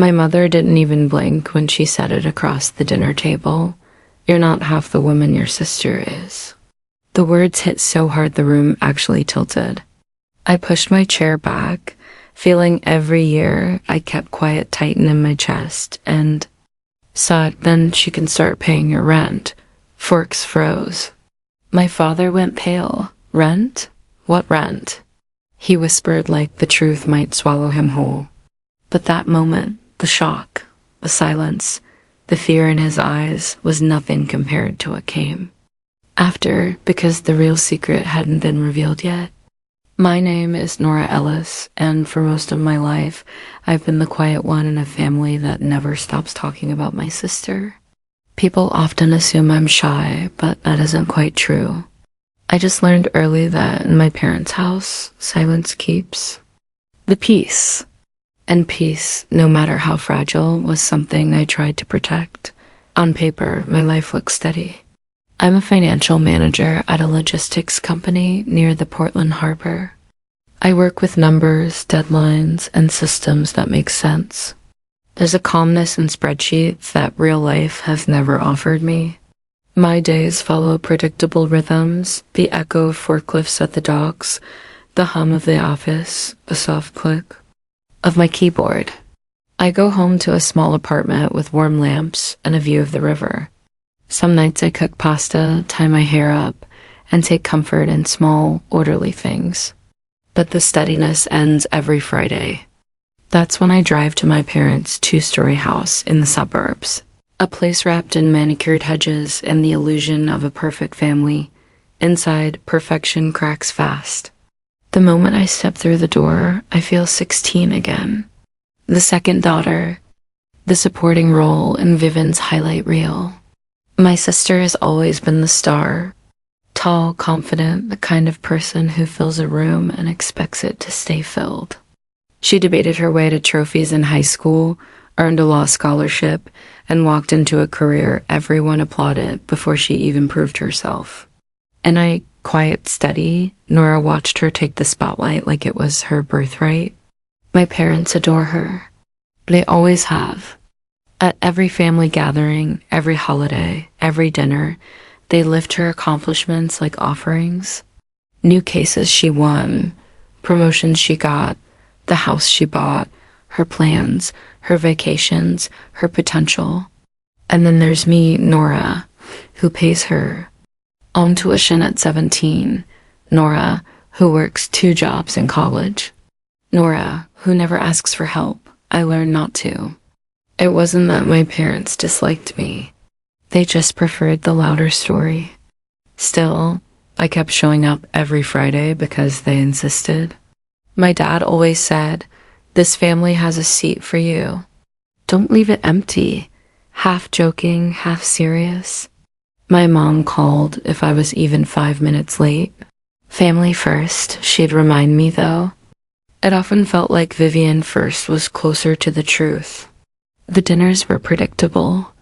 My mother didn't even blink when she said it across the dinner table. "You're not half the woman your sister is." The words hit so hard the room actually tilted. I pushed my chair back, feeling every year I kept quiet tighten in my chest, and said, "Then she can start paying your rent." Forks froze. My father went pale. "Rent? What rent?" He whispered like the truth might swallow him whole. But that moment, the shock, the silence, the fear in his eyes was nothing compared to what came after, because the real secret hadn't been revealed yet. My name is Nora Ellis, and for most of my life, I've been the quiet one in a family that never stops talking about my sister. People often assume I'm shy, but that isn't quite true. I just learned early that in my parents' house, silence keeps the peace. And peace, no matter how fragile, was something I tried to protect. On paper, my life looks steady. I'm a financial manager at a logistics company near the Portland Harbor. I work with numbers, deadlines, and systems that make sense. There's a calmness in spreadsheets that real life has never offered me. My days follow predictable rhythms, the echo of forklifts at the docks, the hum of the office, the soft click of my keyboard. I go home to a small apartment with warm lamps and a view of the river. Some nights I cook pasta, tie my hair up, and take comfort in small, orderly things. But the steadiness ends every Friday. That's when I drive to my parents' two-story house in the suburbs, a place wrapped in manicured hedges and the illusion of a perfect family. Inside, perfection cracks fast. The moment I step through the door, I feel 16 again. The second daughter, the supporting role in Vivian's highlight reel. My sister has always been the star. Tall, confident, the kind of person who fills a room and expects it to stay filled. She debated her way to trophies in high school, earned a law scholarship, and walked into a career everyone applauded before she even proved herself. And I, quiet, steady, Nora watched her take the spotlight like it was her birthright. My parents adore her. They always have. At every family gathering, every holiday, every dinner, they lift her accomplishments like offerings. New cases she won, promotions she got, the house she bought, her plans, her vacations, her potential. And then there's me, Nora, who pays her own tuition at 17. Nora, who works 2 jobs in college. Nora, who never asks for help. I learned not to. It wasn't that my parents disliked me. They just preferred the louder story. Still, I kept showing up every Friday because they insisted. My dad always said, "This family has a seat for you. Don't leave it empty," half joking, half serious. My mom called if I was even 5 minutes late. Family first, she'd remind me though. It often felt like Vivian first was closer to the truth. The dinners were predictable.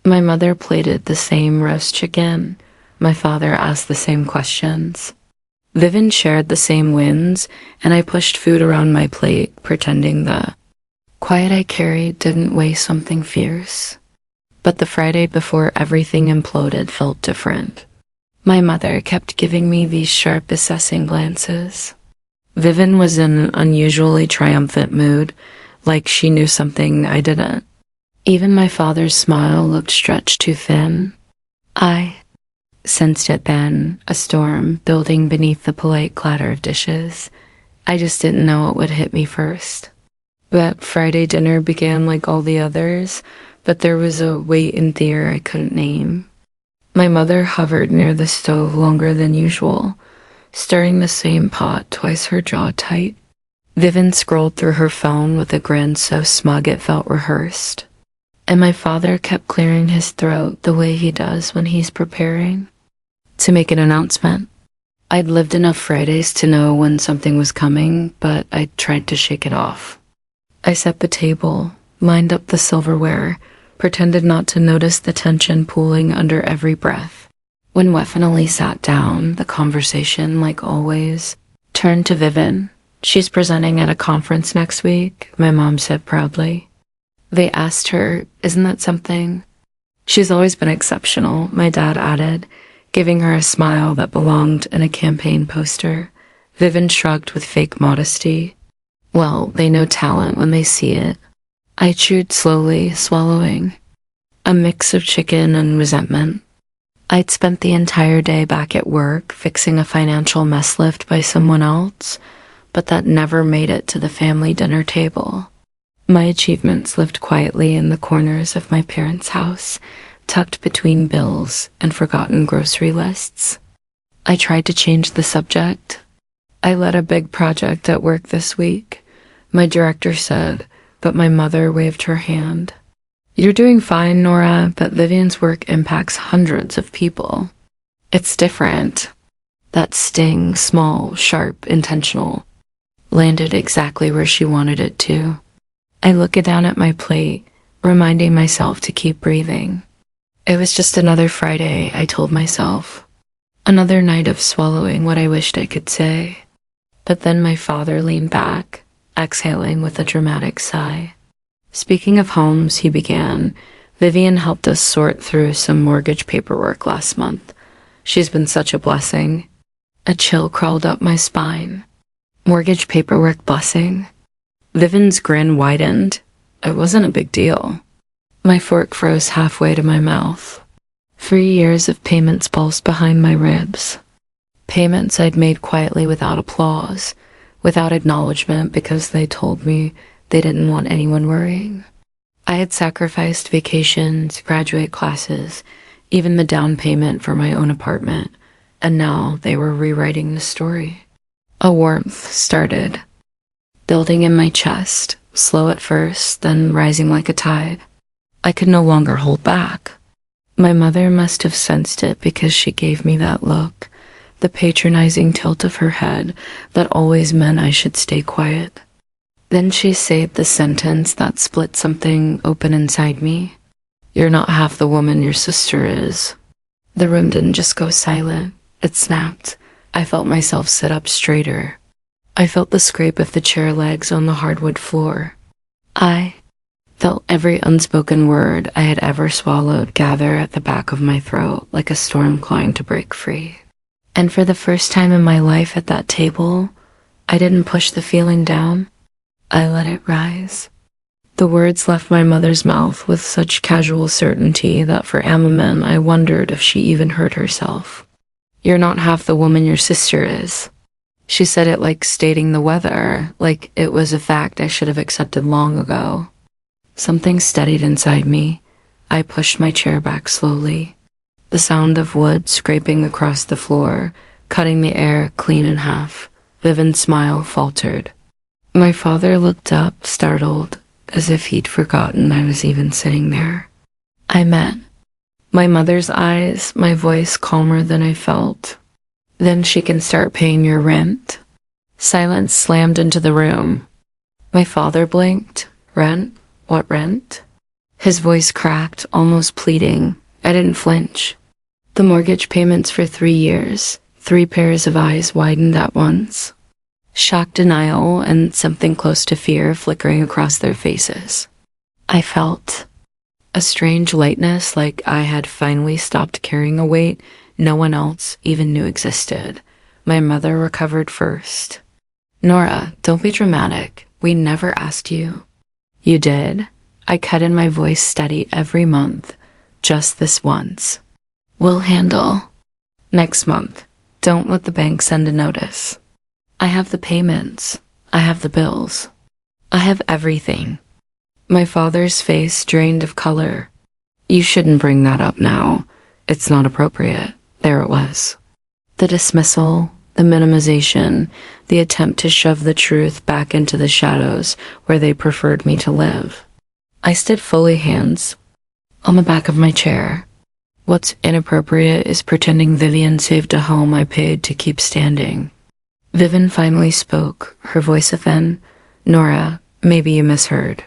My mother plated the same roast chicken. My father asked the same questions. Vivian shared the same wins, and I pushed food around my plate, pretending the quiet I carried didn't weigh something fierce. But the Friday before everything imploded felt different. My mother kept giving me these sharp, assessing glances. Vivian was in an unusually triumphant mood, like she knew something I didn't. Even my father's smile looked stretched too thin. I sensed it then, a storm building beneath the polite clatter of dishes. I just didn't know it would hit me first. That Friday dinner began like all the others, but there was a weight in the air I couldn't name. My mother hovered near the stove longer than usual, stirring the same pot twice her jaw tight. Vivian scrolled through her phone with a grin so smug it felt rehearsed. And my father kept clearing his throat the way he does when he's preparing to make an announcement. I'd lived enough Fridays to know when something was coming, but I tried to shake it off. I set the table, lined up the silverware, pretended not to notice the tension pooling under every breath. When we finally sat down, the conversation, like always, turned to Vivian. "She's presenting at a conference next week," my mom said proudly. They asked her, "Isn't that something?" "She's always been exceptional," my dad added, giving her a smile that belonged in a campaign poster. Vivian shrugged with fake modesty. "Well, they know talent when they see it." I chewed slowly, swallowing. A mix of chicken and resentment. I'd spent the entire day back at work fixing a financial mess left by someone else, but that never made it to the family dinner table. My achievements lived quietly in the corners of my parents' house, tucked between bills and forgotten grocery lists. I tried to change the subject. "I led a big project at work this week," my director said, but my mother waved her hand. "You're doing fine, Nora, but Vivian's work impacts hundreds of people. It's different." That sting, small, sharp, intentional, landed exactly where she wanted it to. I looked down at my plate, reminding myself to keep breathing. It was just another Friday, I told myself. Another night of swallowing what I wished I could say. But then my father leaned back, exhaling with a dramatic sigh. "Speaking of homes," he began, "Vivian helped us sort through some mortgage paperwork last month. She's been such a blessing." A chill crawled up my spine. Mortgage paperwork blessing? Vivian's grin widened. It wasn't a big deal. My fork froze halfway to my mouth. 3 years of payments pulsed behind my ribs. Payments I'd made quietly without applause, without acknowledgement, because they told me they didn't want anyone worrying. I had sacrificed vacations, graduate classes, even the down payment for my own apartment, and now they were rewriting the story. A warmth started, building in my chest, slow at first, then rising like a tide. I could no longer hold back. My mother must have sensed it because she gave me that look, the patronizing tilt of her head that always meant I should stay quiet. Then she said the sentence that split something open inside me. "You're not half the woman your sister is." The room didn't just go silent, it snapped. I felt myself sit up straighter. I felt the scrape of the chair legs on the hardwood floor. I felt every unspoken word I had ever swallowed gather at the back of my throat like a storm clawing to break free. And for the first time in my life at that table, I didn't push the feeling down. I let it rise. The words left my mother's mouth with such casual certainty that for a moment I wondered if she even heard herself. "You're not half the woman your sister is." She said it like stating the weather, like it was a fact I should have accepted long ago. Something steadied inside me. I pushed my chair back slowly. The sound of wood scraping across the floor, cutting the air clean in half. Vivian's smile faltered. My father looked up, startled, as if he'd forgotten I was even sitting there. I met my mother's eyes, my voice calmer than I felt. "Then she can start paying your rent." Silence slammed into the room. My father blinked. "Rent? What rent?" His voice cracked, almost pleading. I didn't flinch. "The mortgage payments for 3 years. 3 pairs of eyes widened at once. Shock, denial, and something close to fear flickering across their faces. I felt a strange lightness, like I had finally stopped carrying a weight no one else even knew existed. My mother recovered first. "Nora, don't be dramatic. We never asked you." "You did." I cut in, my voice steady every month. "Just this once. We'll handle next month. Don't let the bank send a notice." I have the payments. I have the bills. I have everything. My father's face drained of color. "You shouldn't bring that up now. It's not appropriate." There it was. The dismissal, the minimization, the attempt to shove the truth back into the shadows where they preferred me to live. I stood fully, hands on the back of my chair. What's inappropriate is pretending Vivian saved a home I paid to keep standing. Vivian finally spoke, her voice thin. "Nora, maybe you misheard.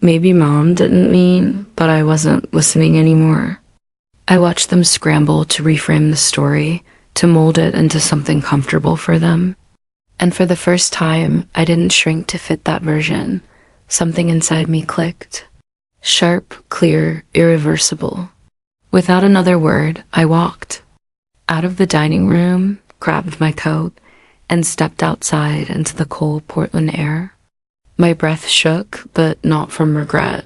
Maybe Mom didn't mean, but I wasn't listening anymore." I watched them scramble to reframe the story, to mold it into something comfortable for them. And for the first time, I didn't shrink to fit that version. Something inside me clicked. Sharp, clear, irreversible. Without another word, I walked out of the dining room, grabbed my coat, and stepped outside into the cold Portland air. My breath shook, but not from regret.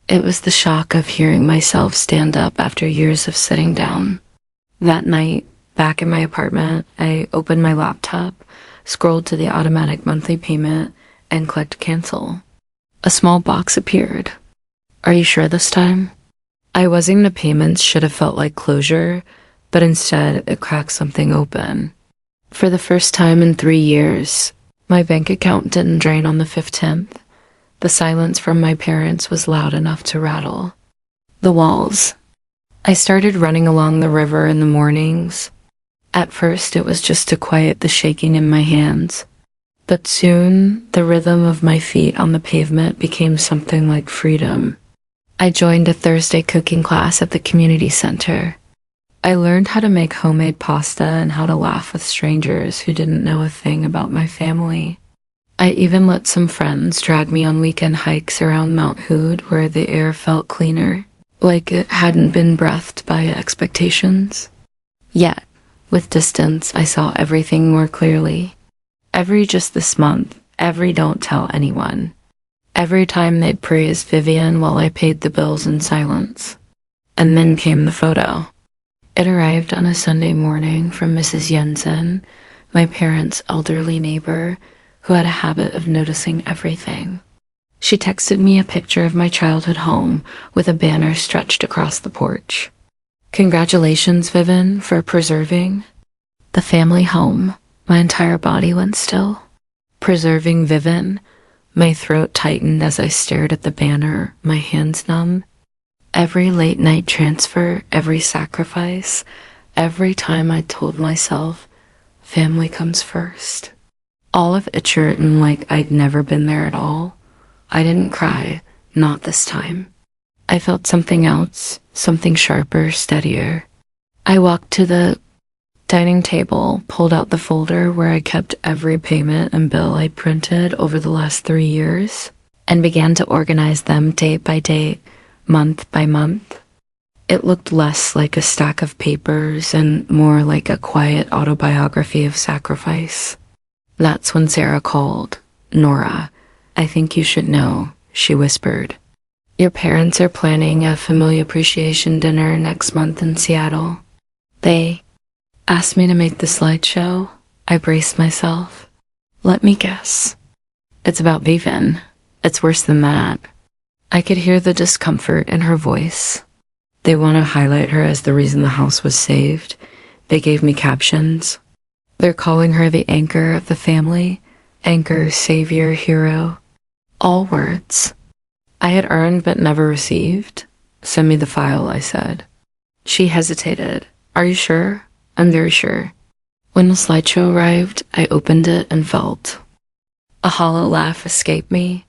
It was the shock of hearing myself stand up after years of sitting down. That night, back in my apartment, I opened my laptop, scrolled to the automatic monthly payment, and clicked cancel. A small box appeared. Are you sure this time? I wasn't the payments should have felt like closure, but instead it cracked something open. For the first time in 3 years, my bank account didn't drain on the 15th. The silence from my parents was loud enough to rattle the walls. I started running along the river in the mornings. At first, it was just to quiet the shaking in my hands. But soon, the rhythm of my feet on the pavement became something like freedom. I joined a Thursday cooking class at the community center. I learned how to make homemade pasta and how to laugh with strangers who didn't know a thing about my family. I even let some friends drag me on weekend hikes around Mount Hood where the air felt cleaner, like it hadn't been breathed by expectations. Yet, with distance, I saw everything more clearly. Every just this month, every don't tell anyone. Every time they'd praised Vivian while I paid the bills in silence. And then came the photo. It arrived on a Sunday morning from Mrs. Jensen, my parents' elderly neighbor, who had a habit of noticing everything. She texted me a picture of my childhood home with a banner stretched across the porch. Congratulations, Vivian, for preserving the family home. My entire body went still. Preserving Vivian. My throat tightened as I stared at the banner, my hands numb. Every late night transfer, every sacrifice, every time I told myself, family comes first. All of it written like I'd never been there at all. I didn't cry, not this time. I felt something else, something sharper, steadier. I walked to the dining table, pulled out the folder where I kept every payment and bill I printed over the last 3 years, and began to organize them date by date, month by month. It looked less like a stack of papers and more like a quiet autobiography of sacrifice. That's when Sarah called. Nora, I think you should know, she whispered. Your parents are planning a family appreciation dinner next month in Seattle. They asked me to make the slideshow. I braced myself. Let me guess. It's about Vivian. It's worse than that. I could hear the discomfort in her voice. They want to highlight her as the reason the house was saved. They gave me captions. They're calling her the anchor of the family. Anchor, savior, hero. All words I had earned but never received. Send me the file, I said. She hesitated. Are you sure? I'm very sure. When the slideshow arrived, I opened it and felt a hollow laugh escape me.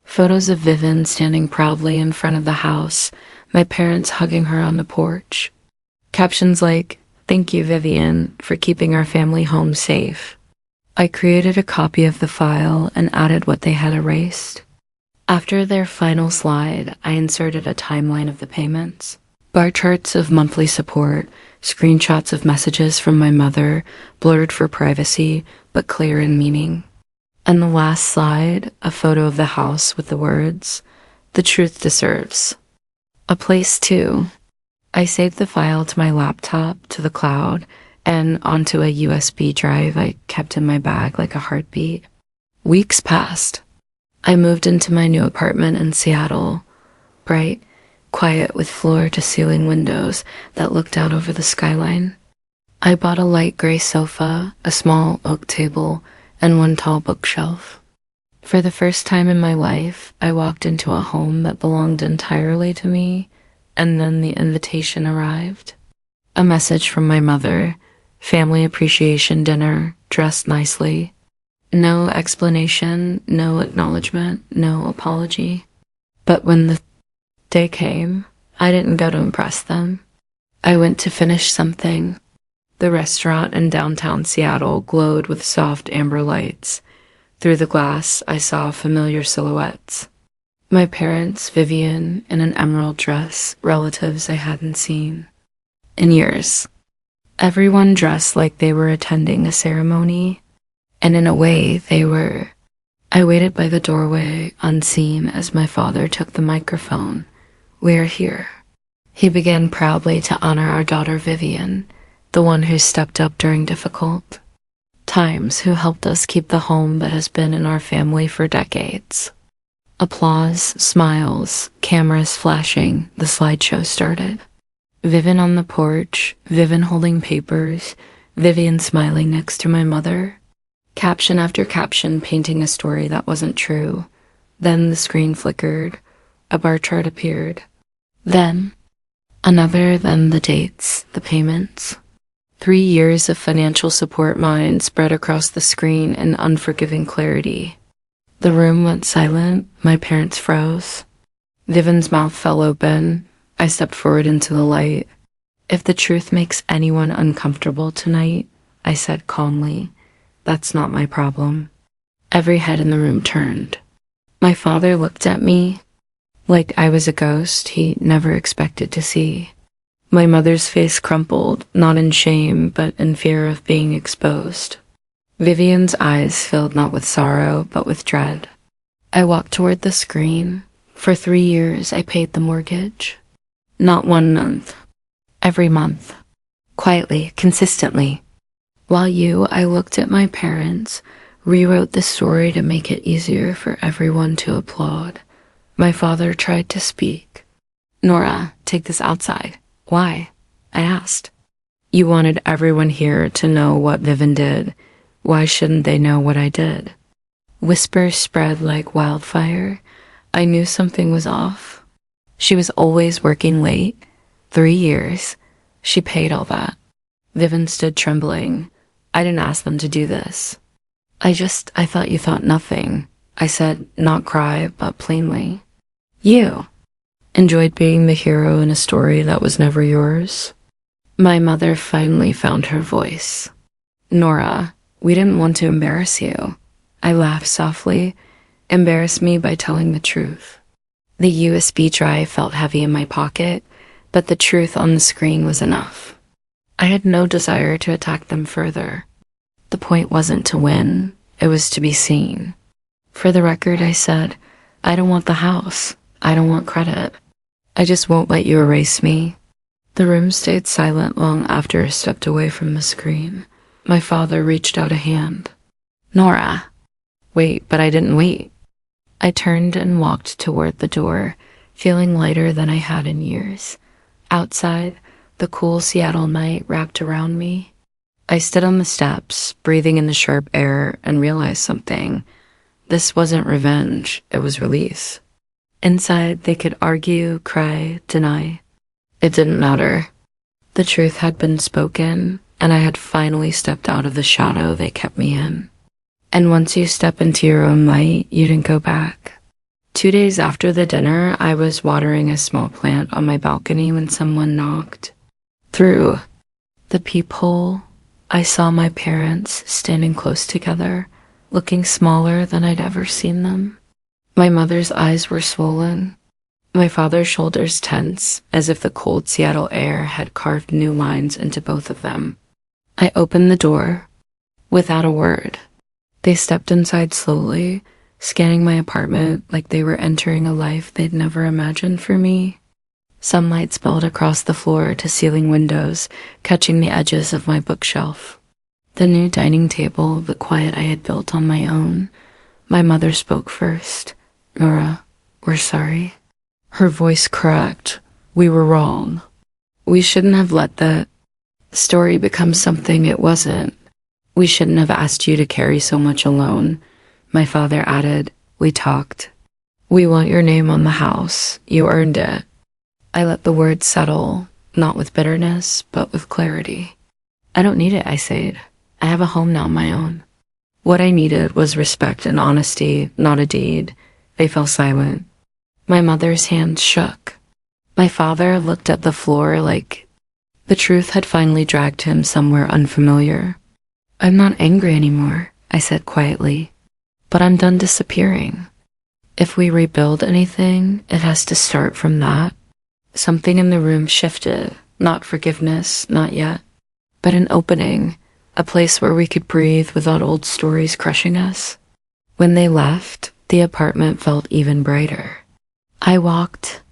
Photos of Vivian standing proudly in front of the house, my parents hugging her on the porch. Captions like, thank you, Vivian, for keeping our family home safe. I created a copy of the file and added what they had erased. After their final slide, I inserted a timeline of the payments. Bar charts of monthly support, screenshots of messages from my mother, blurred for privacy, but clear in meaning. And the last slide, a photo of the house with the words, the truth deserves a place too. I saved the file to my laptop, to the cloud, and onto a USB drive I kept in my bag like a heartbeat. Weeks passed. I moved into my new apartment in Seattle, bright, quiet with floor-to-ceiling windows that looked out over the skyline. I bought a light gray sofa, a small oak table, and one tall bookshelf. For the first time in my life, I walked into a home that belonged entirely to me, and then the invitation arrived. A message from my mother, family appreciation dinner, dressed nicely. No explanation, no acknowledgement, no apology. But when the day came, I didn't go to impress them. I went to finish something. The restaurant in downtown Seattle glowed with soft amber lights. Through the glass, I saw familiar silhouettes. My parents, Vivian, in an emerald dress, relatives I hadn't seen in years. Everyone dressed like they were attending a ceremony, and in a way, they were. I waited by the doorway, unseen, as my father took the microphone. "We're here." He began proudly to honor our daughter Vivian, the one who stepped up during difficult times, who helped us keep the home that has been in our family for decades. Applause, smiles, cameras flashing, the slideshow started. Vivian on the porch, Vivian holding papers, Vivian smiling next to my mother. Caption after caption painting a story that wasn't true. Then the screen flickered. A bar chart appeared. Then another, then the dates, the payments. 3 years of financial support mine spread across the screen in unforgiving clarity. The room went silent. My parents froze. Vivian's mouth fell open. I stepped forward into the light. "If the truth makes anyone uncomfortable tonight," I said calmly, "that's not my problem." Every head in the room turned. My father looked at me like I was a ghost he never expected to see. My mother's face crumpled, not in shame, but in fear of being exposed. Vivian's eyes filled not with sorrow, but with dread. I walked toward the screen. For 3 years, I paid the mortgage. Not 1 month. Every month. Quietly, consistently. While I looked at my parents, rewrote the story to make it easier for everyone to applaud. My father tried to speak. "Nora, take this outside." "Why?" I asked. "You wanted everyone here to know what Vivian did. Why shouldn't they know what I did?" Whispers spread like wildfire. I knew something was off. She was always working late. 3 years. She paid all that. Vivian stood trembling. "I didn't ask them to do this." I thought you thought nothing." I said, not cry, but plainly. "You enjoyed being the hero in a story that was never yours." My mother finally found her voice. "Nora, we didn't want to embarrass you." I laughed softly. "Embarrass me by telling the truth." The USB drive felt heavy in my pocket, but the truth on the screen was enough. I had no desire to attack them further. The point wasn't to win, it was to be seen. For the record, I said, "I don't want the house. I don't want credit. I just won't let you erase me." The room stayed silent long after I stepped away from the screen. My father reached out a hand. "Nora." "Wait, but I didn't wait." I turned and walked toward the door, feeling lighter than I had in years. Outside, the cool Seattle night wrapped around me. I stood on the steps, breathing in the sharp air, and realized something. This wasn't revenge, it was release. Inside, they could argue, cry, deny. It didn't matter. The truth had been spoken, and I had finally stepped out of the shadow they kept me in. And once you step into your own light, you didn't go back. 2 days after the dinner, I was watering a small plant on my balcony when someone knocked. Through the peephole, I saw my parents standing close together, looking smaller than I'd ever seen them. My mother's eyes were swollen, my father's shoulders tense, as if the cold Seattle air had carved new lines into both of them. I opened the door without a word. They stepped inside slowly, scanning my apartment like they were entering a life they'd never imagined for me. Sunlight spilled across the floor to ceiling windows, catching the edges of my bookshelf. The new dining table, the quiet I had built on my own. My mother spoke first. "Nora, we're sorry." Her voice cracked. "We were wrong. We shouldn't have let that story become something it wasn't. We shouldn't have asked you to carry so much alone." My father added, "We talked. We want your name on the house. You earned it." I let the words settle, not with bitterness, but with clarity. "I don't need it," I said. "I have a home now of my own." What I needed was respect and honesty, not a deed. They fell silent. My mother's hands shook. My father looked at the floor like the truth had finally dragged him somewhere unfamiliar. "I'm not angry anymore," I said quietly, "but I'm done disappearing." If we rebuild anything, it has to start from that. Something in the room shifted, not forgiveness, not yet, but an opening, a place where we could breathe without old stories crushing us. When they left, the apartment felt even brighter. I walked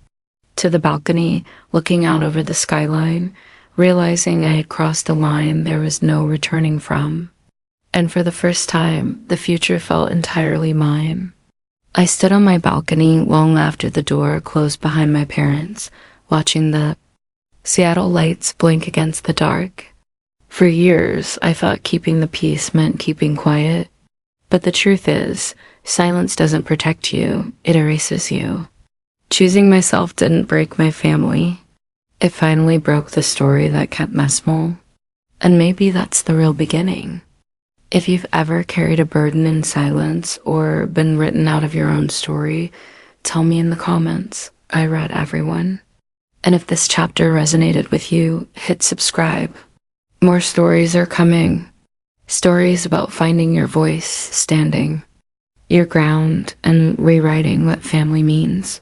to the balcony, looking out over the skyline, realizing I had crossed a line there was no returning from. And for the first time, the future felt entirely mine. I stood on my balcony long after the door closed behind my parents, watching the Seattle lights blink against the dark. For years, I thought keeping the peace meant keeping quiet. But the truth is, silence doesn't protect you, it erases you. Choosing myself didn't break my family. It finally broke the story that kept me small. And maybe that's the real beginning. If you've ever carried a burden in silence or been written out of your own story, tell me in the comments. I read everyone. And if this chapter resonated with you, hit subscribe. More stories are coming. Stories about finding your voice, standing your ground, and rewriting what family means.